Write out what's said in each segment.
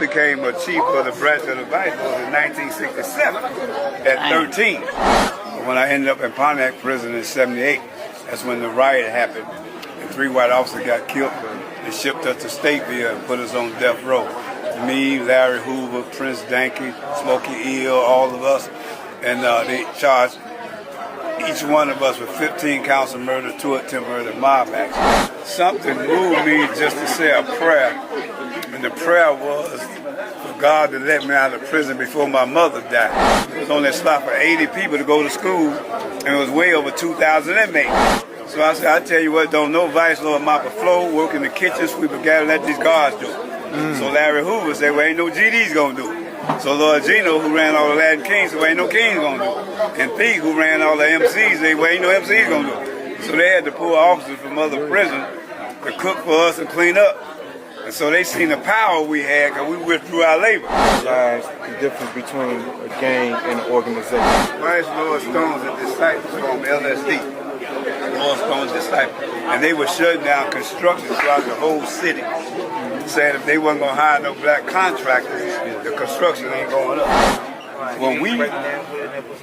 became a chief of the branch of the Vice Lords in 1967 at 13. When I ended up in Pontiac prison in 78, that's when the riot happened. And 3 white officers got killed. They shipped us to Stateville and put us on death row. Me, Larry Hoover, Prince Danke, Smokey Eel, all of us. And they charged each one of us with 15 counts of murder, 2 attempted murder, mob action. Something moved me just to say a prayer. And the prayer was for God to let me out of prison before my mother died. It was only a slot for 80 people to go to school, and it was way over 2,000 inmates. So I said, I tell you what, don't no vice lord mop a floor, work in the kitchen, sweep a gather, let these guards do it. So Larry Hoover said, well, ain't no GDs gonna do it. So Lord Gino, who ran all the Latin Kings, said, well, ain't no Kings gonna do it. And Pete, who ran all the MCs, said, well, ain't no MCs gonna do it. So they had to pull officers from other prisons to cook for us and clean up. And so they seen the power we had because we withdrew our labor. Realize the difference between a gang and an organization. Vice Lord Stone's a disciple from LSD. Lord Stone's disciple. And they were shutting down construction throughout the whole city, saying if they wasn't going to hire no black contractors, the construction ain't going up. When we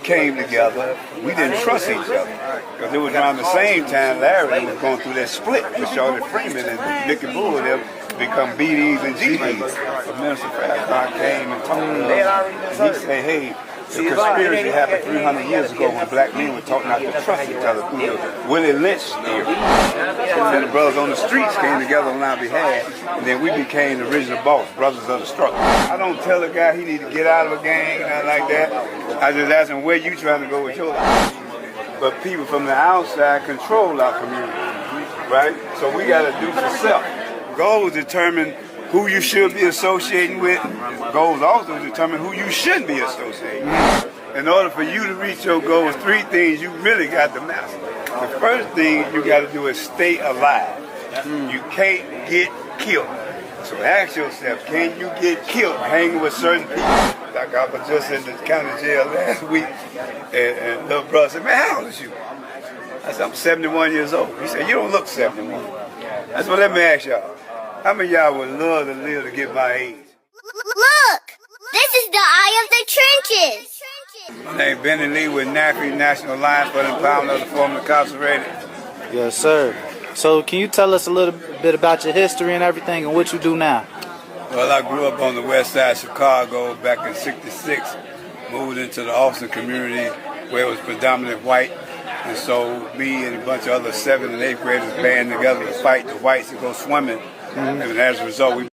came together, we didn't trust each other. Because it was around the same time Larry was going through that split with Charlie Freeman and Nicky Bull and them become BDs and GDs. But Minister Farrakhan came and talked to us. And he said, hey, the conspiracy happened 300 years ago when black men were taught not to trust each other through the Willie Lynch theory. And then the brothers on the streets came together on our behalf, and then we became the original boss, brothers of the struggle. I don't tell a guy he need to get out of a gang, nothing like that. I just ask him, where you trying to go with your life? But people from the outside control our community, right? So we got to do for self. Goals determine who you should be associating with. Goals also determine who you shouldn't be associating with. In order for you to reach your goals, 3 things you really got to master. The first thing you got to do is stay alive. You can't get killed. So ask yourself, can you get killed hanging with certain people? Like I was just in the county jail last week, and little brother said, man, how old is you? I said, I'm 71 years old. He said, you don't look 71. I said, well, let me ask y'all. How many of y'all would love to live to get my age? Look! This is the Eye of the Trenches! My name is Benny Lee with NAFI, National Alliance for the Empowerment of the Formerly Incarcerated. Yes, sir. So can you tell us a little bit about your history and everything and what you do now? Well, I grew up on the west side of Chicago back in '66, moved into the Austin community where it was predominantly white. And so me and a bunch of other 7th and 8th graders band together to fight the whites to go swimming. And as a result, we